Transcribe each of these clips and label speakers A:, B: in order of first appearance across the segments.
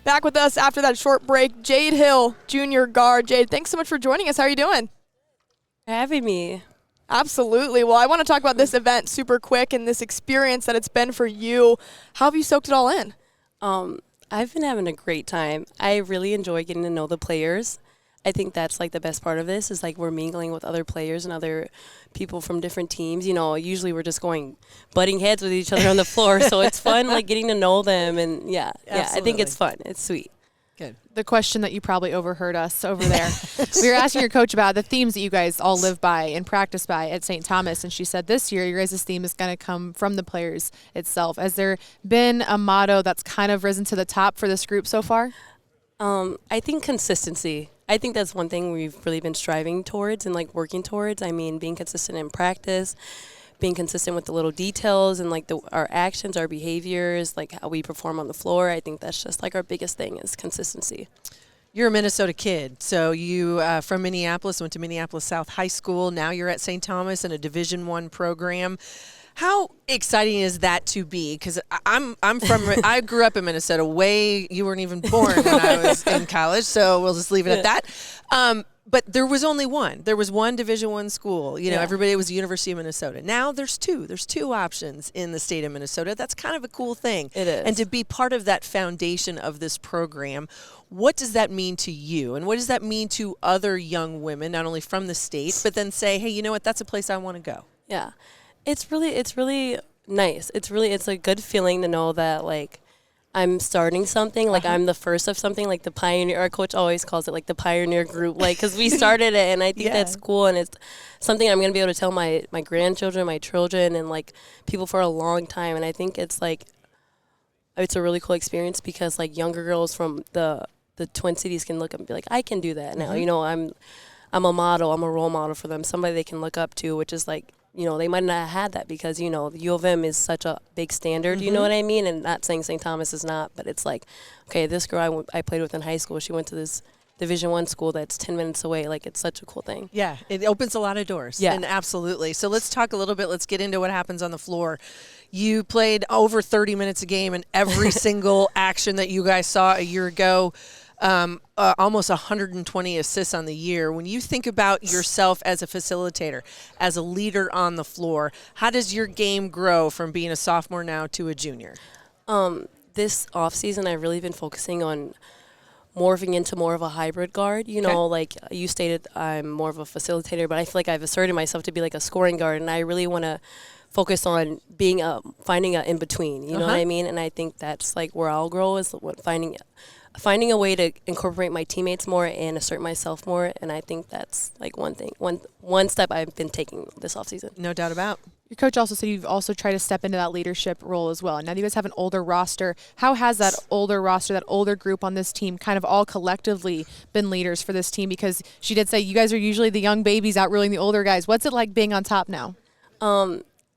A: Back with us after that short break, Jade Hill, junior guard. Jade, thanks so much for joining us. How are you doing?
B: For having me.
A: Absolutely. Well, I want to talk about this event super quick and this experience that it's been for you. How have you soaked it all in?
B: I've been having a great time. I really enjoy getting to know the players. I think that's like the best part of this is like we're mingling with other players and other people from different teams. You know, usually we're just butting heads with each other on the floor, so it's fun like getting to know them and yeah, I think it's fun. It's sweet.
C: Good.
D: The question that you probably overheard us over there. We were asking your coach about the themes that you guys all live by and practice by at St. Thomas, and she said this year your guys' theme is going to come from the players itself. Has there been a motto that's kind of risen to the top for this group so far?
B: I think consistency. I think that's one thing we've really been striving towards and like working towards. I mean, being consistent in practice, being consistent with the little details and like our actions, our behaviors, like how we perform on the floor. I think that's just like our biggest thing is consistency.
C: You're a Minnesota kid, so you from Minneapolis, went to Minneapolis South High School. Now you're at St. Thomas in a Division I program. How exciting is that to be? Because I grew up in Minnesota. You weren't even born when I was in college, so we'll just leave it at that. But there was only one. There was one Division I school. You know, everybody was University of Minnesota. Now there's two. There's two options in the state of Minnesota. That's kind of a cool thing.
B: It is.
C: And to be part of that foundation of this program, what does that mean to you? And what does that mean to other young women, not only from the state, but then say, hey, you know what, that's a place I want to go?
B: Yeah. It's really nice. It's a good feeling to know that like I'm starting something, like I'm the first of something, like the pioneer. Our coach always calls it like the pioneer group, like because we started it, and I think that's cool, and it's something I'm gonna be able to tell my grandchildren, my children, and like people for a long time. And I think it's like it's a really cool experience because like younger girls from the Twin Cities can look up and be like, I can do that now. You know, I'm a model, I'm a role model for them, somebody they can look up to, which is like. You know, they might not have had that because, you know, the U of M is such a big standard, you know what I mean? And not saying St. Thomas is not, but it's like, okay, this girl I played with in high school, she went to this Division I school that's 10 minutes away. Like, it's such a cool thing.
C: Yeah, it opens a lot of doors.
B: Yeah.
C: And absolutely. So let's talk a little bit. Let's get into what happens on the floor. You played over 30 minutes a game in every single action that you guys saw a year ago. Almost 120 assists on the year. When you think about yourself as a facilitator, as a leader on the floor, how does your game grow from being a sophomore now to a junior?
B: This offseason, I've really been focusing on morphing into more of a hybrid guard. You know, like you stated, I'm more of a facilitator, but I feel like I've asserted myself to be like a scoring guard, and I really want to focus on being finding a in-between. You know what I mean? And I think that's like where I'll grow is finding a way to incorporate my teammates more and assert myself more, and I think that's like one step I've been taking this offseason.
C: No doubt about.
D: Your coach also said you've also tried to step into that leadership role as well. Now that you guys have an older roster, how has that older roster, that older group on this team kind of all collectively been leaders for this team? Because she did say you guys are usually the young babies outruling the older guys. What's it like being on top now?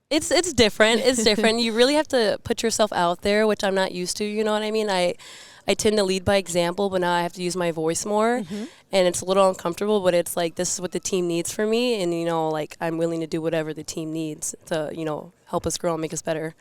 B: It's different. It's different. You really have to put yourself out there, which I'm not used to, you know what I mean? I tend to lead by example, but now I have to use my voice more, and it's a little uncomfortable, but it's like this is what the team needs from me, and, you know, like I'm willing to do whatever the team needs to, you know, help us grow and make us better.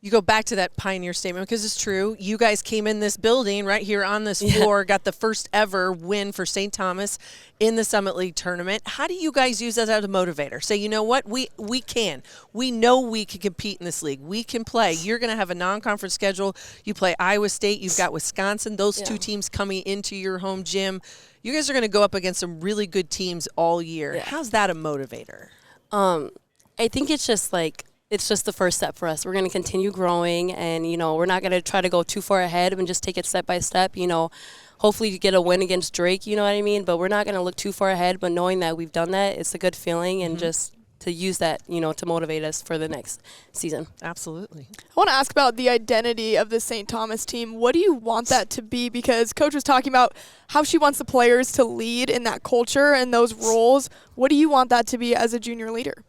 C: You go back to that pioneer statement because it's true. You guys came in this building right here on this floor, got the first ever win for St. Thomas in the Summit League tournament. How do you guys use that as a motivator? Say, you know what, we can. We know we can compete in this league. We can play. You're going to have a non-conference schedule. You play Iowa State. You've got Wisconsin. Those two teams coming into your home gym. You guys are going to go up against some really good teams all year.
B: Yeah.
C: How's that a motivator?
B: I think it's just like, it's just the first step for us. We're going to continue growing, and, you know, we're not going to try to go too far ahead and just take it step by step, you know. Hopefully you get a win against Drake, you know what I mean? But we're not going to look too far ahead, but knowing that we've done that, it's a good feeling, and just to use that, you know, to motivate us for the next season.
C: Absolutely.
A: I want to ask about the identity of the St. Thomas team. What do you want that to be? Because Coach was talking about how she wants the players to lead in that culture and those roles. What do you want that to be as a junior leader?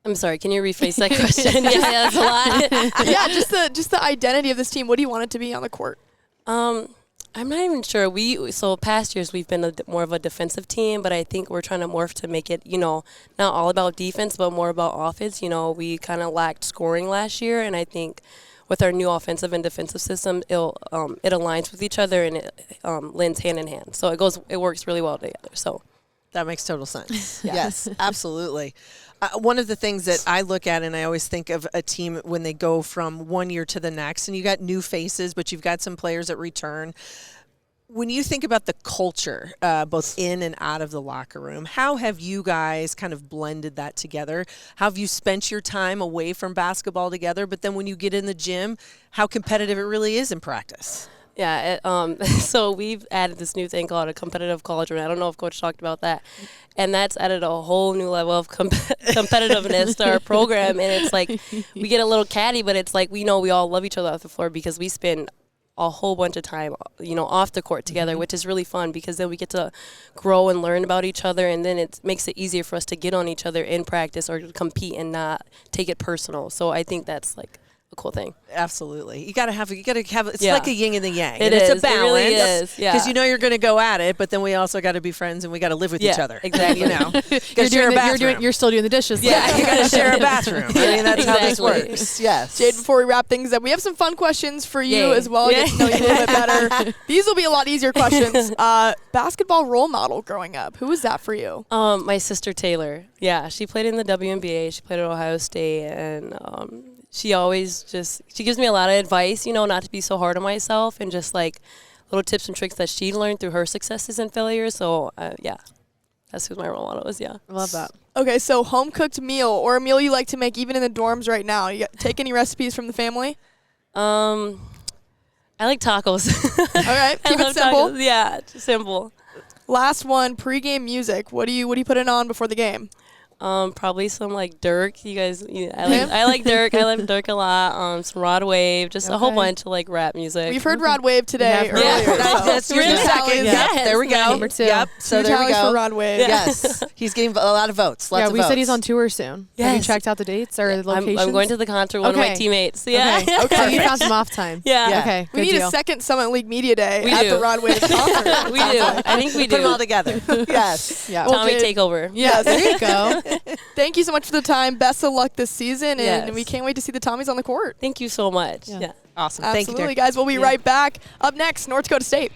B: I'm sorry, can you rephrase that question? Yeah, that's a lot.
A: Yeah, just the identity of this team. What do you want it to be on the court?
B: I'm not even sure. So past years we've been more of a defensive team, but I think we're trying to morph to make it, you know, not all about defense, but more about offense. You know, we kind of lacked scoring last year, and I think with our new offensive and defensive system, it aligns with each other and it lends hand in hand. So it works really well together. So
C: that makes total sense. Yes, absolutely. One of the things that I look at, and I always think of a team when they go from one year to the next, and you got new faces, but you've got some players that return. When you think about the culture, both in and out of the locker room, how have you guys kind of blended that together? How have you spent your time away from basketball together? But then when you get in the gym, how competitive it really is in practice?
B: Yeah, so we've added this new thing called a competitive cauldron. I don't know if Coach talked about that. And that's added a whole new level of competitiveness to our program. And it's like we get a little catty, but it's like we know we all love each other off the floor because we spend a whole bunch of time, off the court together, which is really fun because then we get to grow and learn about each other, and then it makes it easier for us to get on each other in practice or to compete and not take it personal. So I think that's like a cool thing.
C: Absolutely. You got to have it's like a yin and the yang.
B: It
C: is.
B: It's
C: a balance.
B: It really is. Yeah.
C: Because you're going to go at it, but then we also got to be friends and we got to live with each other.
B: Exactly.
D: You're still doing the dishes.
C: Yeah, you got to share a bathroom. I mean, that's how this works. Yes.
A: Jade, before we wrap things up, we have some fun questions for you as well. Get to know you a little bit better. These will be a lot easier questions. Basketball role model growing up. Who was that for you?
B: My sister Taylor. Yeah, she played in the WNBA. She played at Ohio State, and she always she gives me a lot of advice, not to be so hard on myself, and just like little tips and tricks that she learned through her successes and failures. So that's who my role model was. Yeah,
D: I love that.
A: Okay, so home cooked meal or a meal you like to make even in the dorms right now. You take any recipes from the family?
B: I like tacos.
A: All right, keep it simple.
B: Tacos. Yeah, just simple.
A: Last one, pregame music. What do you put it on before the game?
B: Probably some like Dirk. You guys, I like Dirk. I love Dirk a lot. Some Rod Wave, just a whole bunch of like rap music.
A: We've heard Rod Wave today.
C: That's your second.
B: Yes.
C: There we go.
D: Number 2.
C: Yep. So there we go.
A: For Rod Wave.
C: Yes, he's getting a lot of votes. Lots of
D: we
C: votes.
D: said he's on tour soon.
B: Yes.
D: Have you checked out the dates or the locations?
B: I'm going to the concert with one of my teammates. Yeah.
D: Okay. So you found some off time.
B: Yeah.
D: Okay.
A: We need a second Summit League Media Day
B: We
A: at
B: do.
A: the Rod Wave concert.
B: We do. I think we do.
C: Put them all together. Yes.
D: Yeah.
B: Tommy takeover.
A: Yes.
D: There you go.
A: Thank you so much for the time. Best of luck this season, and
B: Yes.
A: we can't wait to see the Tommies on the court.
B: Thank you so much. Yeah.
C: Awesome.
A: Absolutely,
C: Thank you, Derek.
A: guys. We'll be right back. Up next, North Dakota State.